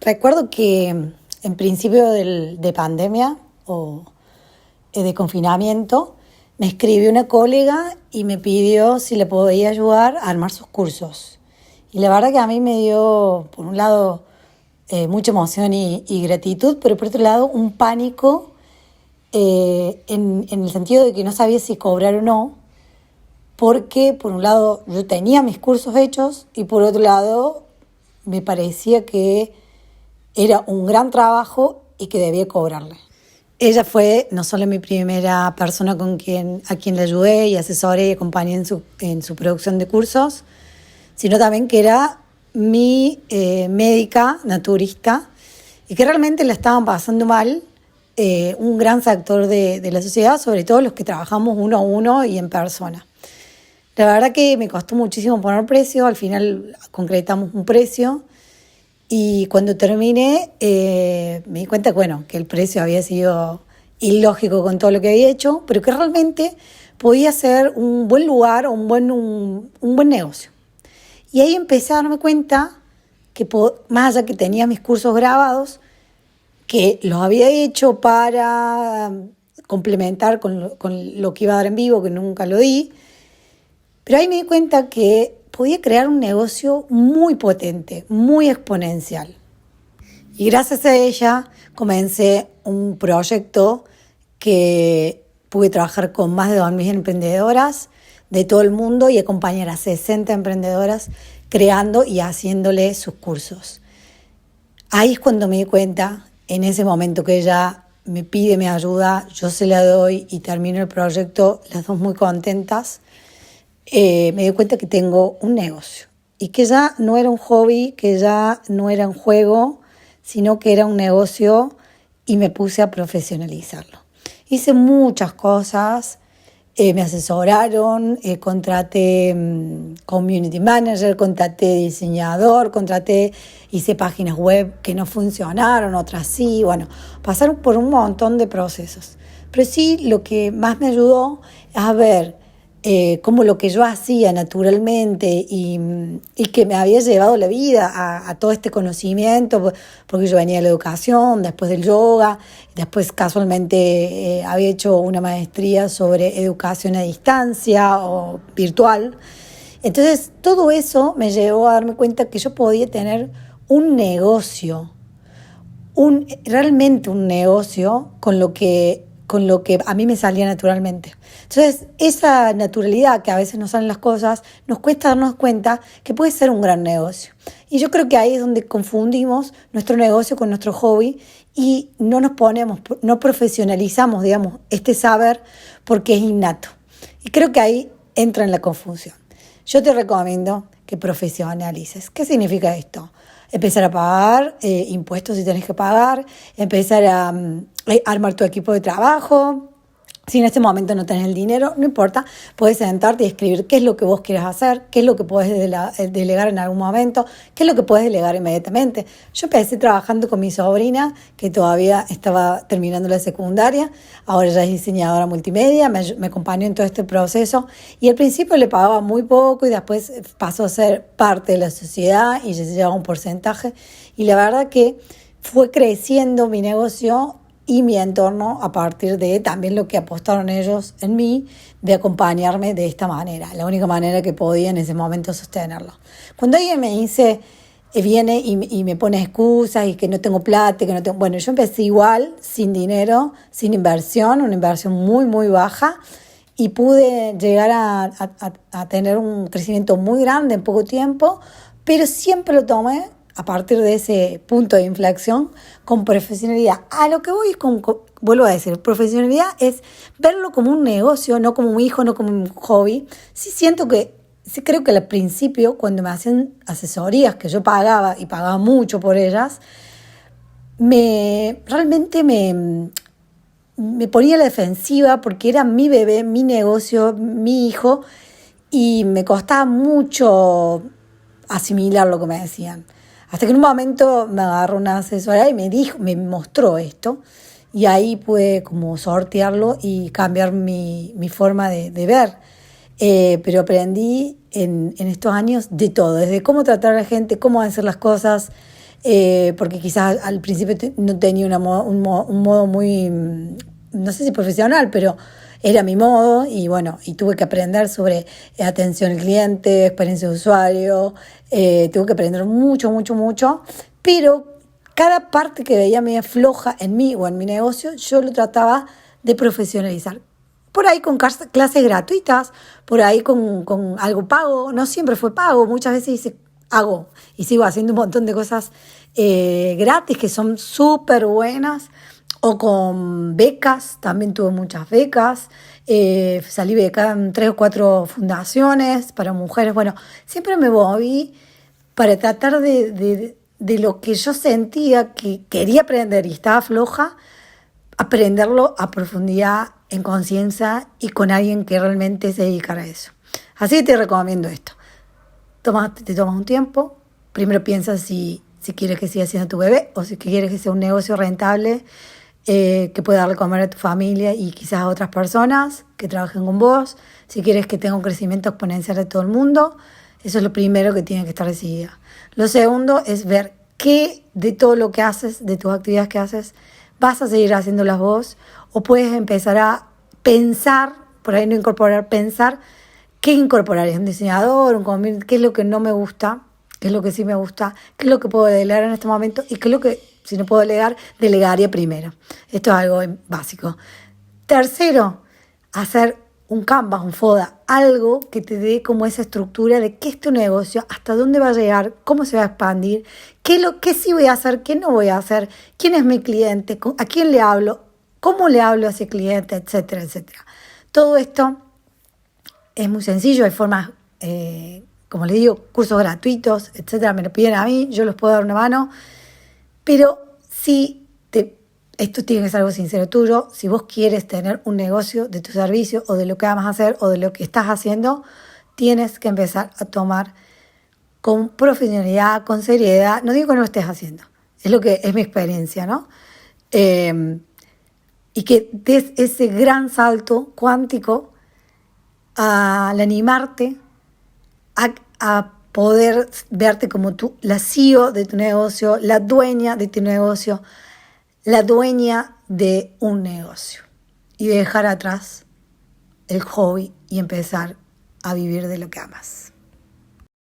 Recuerdo que en principio de pandemia o de confinamiento, me escribió una colega y me pidió si le podía ayudar a armar sus cursos. Y la verdad que a mí me dio, por un lado, mucha emoción y gratitud, pero por otro lado, un pánico en el sentido de que no sabía si cobrar o no, porque por un lado yo tenía mis cursos hechos y por otro lado me parecía que era un gran trabajo y que debía cobrarle. Ella fue no solo mi primera persona a quien le ayudé y asesoré y acompañé en su producción de cursos, sino también que era mi médica naturista y que realmente la estaban pasando mal un gran sector de la sociedad, sobre todo los que trabajamos uno a uno y en persona. La verdad que me costó muchísimo poner precio, al final concretamos un precio y cuando terminé me di cuenta que el precio había sido ilógico con todo lo que había hecho, pero que realmente podía ser un buen lugar o un buen negocio. Y ahí empecé a darme cuenta que más allá que tenía mis cursos grabados, que los había hecho para complementar con lo que iba a dar en vivo, que nunca lo di, pero ahí me di cuenta que podía crear un negocio muy potente, muy exponencial. Y gracias a ella comencé un proyecto que pude trabajar con más de 2.000 emprendedoras de todo el mundo y acompañar a 60 emprendedoras creando y haciéndole sus cursos. Ahí es cuando me di cuenta, en ese momento que ella me pide mi ayuda, yo se la doy y termino el proyecto, las dos muy contentas. Me di cuenta que tengo un negocio y que ya no era un hobby, que ya no era un juego, sino que era un negocio y me puse a profesionalizarlo. Hice muchas cosas, me asesoraron, contraté community manager, contraté diseñador, hice páginas web que no funcionaron, otras sí, pasaron por un montón de procesos. Pero sí, lo que más me ayudó es a ver cómo lo que yo hacía naturalmente y que me había llevado la vida a todo este conocimiento, porque yo venía de la educación, después del yoga, después casualmente había hecho una maestría sobre educación a distancia o virtual. Entonces todo eso me llevó a darme cuenta que yo podía tener un negocio, realmente un negocio con lo que a mí me salía naturalmente. Entonces, esa naturalidad que a veces nos salen las cosas, nos cuesta darnos cuenta que puede ser un gran negocio. Y yo creo que ahí es donde confundimos nuestro negocio con nuestro hobby y no profesionalizamos, digamos, este saber porque es innato. Y creo que ahí entra en la confusión. Yo te recomiendo que profesionalices. ¿Qué significa esto? Empezar a pagar impuestos si tenés que pagar, empezar a armar tu equipo de trabajo. Si en este momento no tenés el dinero, no importa, puedes sentarte y escribir qué es lo que vos quieres hacer, qué es lo que podés delegar en algún momento, qué es lo que podés delegar inmediatamente. Yo empecé trabajando con mi sobrina, que todavía estaba terminando la secundaria, ahora ya es diseñadora multimedia, me acompañó en todo este proceso y al principio le pagaba muy poco y después pasó a ser parte de la sociedad y ya se llevaba un porcentaje y la verdad que fue creciendo mi negocio y mi entorno a partir de también lo que apostaron ellos en mí de acompañarme de esta manera, la única manera que podía en ese momento sostenerlo. Cuando alguien me dice, viene y me pone excusas y que no tengo plata, yo empecé igual, sin dinero, sin inversión, una inversión muy, muy baja y pude llegar a tener un crecimiento muy grande en poco tiempo, pero siempre lo tomé a partir de ese punto de inflexión, con profesionalidad. A lo que voy es vuelvo a decir, profesionalidad es verlo como un negocio, no como un hijo, no como un hobby. Sí creo que al principio, cuando me hacían asesorías que yo pagaba y pagaba mucho por ellas, realmente me ponía a la defensiva porque era mi bebé, mi negocio, mi hijo, y me costaba mucho asimilar lo que me decían. Hasta que en un momento me agarró una asesora y me mostró esto y ahí pude como sortearlo y cambiar mi forma de ver. Pero aprendí en estos años de todo, desde cómo tratar a la gente, cómo hacer las cosas, porque quizás al principio no tenía un modo muy, no sé si profesional, pero era mi modo y bueno, y tuve que aprender sobre atención al cliente, experiencia de usuario, tuve que aprender mucho, mucho, mucho, pero cada parte que veía media floja en mí o en mi negocio, yo lo trataba de profesionalizar. Por ahí con clases gratuitas, por ahí con algo pago, no siempre fue pago, muchas veces hago y sigo haciendo un montón de cosas gratis que son súper buenas, o con becas, también tuve muchas becas, salí becada en 3 o 4 fundaciones para mujeres, bueno, siempre me moví para tratar de lo que yo sentía que quería aprender y estaba floja, aprenderlo a profundidad, en conciencia y con alguien que realmente se dedicara a eso. Así que te recomiendo esto. Te tomas un tiempo, primero piensas si quieres que siga siendo tu bebé o si quieres que sea un negocio rentable que pueda darle comer a tu familia y quizás a otras personas que trabajen con vos, si quieres que tenga un crecimiento exponencial de todo el mundo. Eso es lo primero que tiene que estar decidida. Lo segundo es ver qué de todo lo que haces, de tus actividades que haces, vas a seguir haciéndolas vos o puedes empezar a pensar, por ahí no incorporar, pensar qué incorporar. ¿Es un diseñador, qué es lo que no me gusta, qué es lo que sí me gusta, qué es lo que puedo delegar en este momento y qué es lo que, si no puedo delegar, delegaría primero? Esto es algo básico. Tercero, hacer un Canvas, un FODA, algo que te dé como esa estructura de qué es tu negocio, hasta dónde va a llegar, cómo se va a expandir, qué sí voy a hacer, qué no voy a hacer, quién es mi cliente, a quién le hablo, cómo le hablo a ese cliente, etcétera, etcétera. Todo esto es muy sencillo, hay formas, como les digo, cursos gratuitos, etcétera, me lo piden a mí, yo les puedo dar una mano, pero esto tiene que ser algo sincero tuyo. Si vos quieres tener un negocio de tu servicio o de lo que vas a hacer o de lo que estás haciendo, tienes que empezar a tomar con profesionalidad, con seriedad. No digo que no lo estés haciendo, es lo que es mi experiencia, ¿no? Y que des ese gran salto cuántico al animarte a poder verte como tú, la CEO de tu negocio, la dueña de tu negocio, la dueña de un negocio y dejar atrás el hobby y empezar a vivir de lo que amas.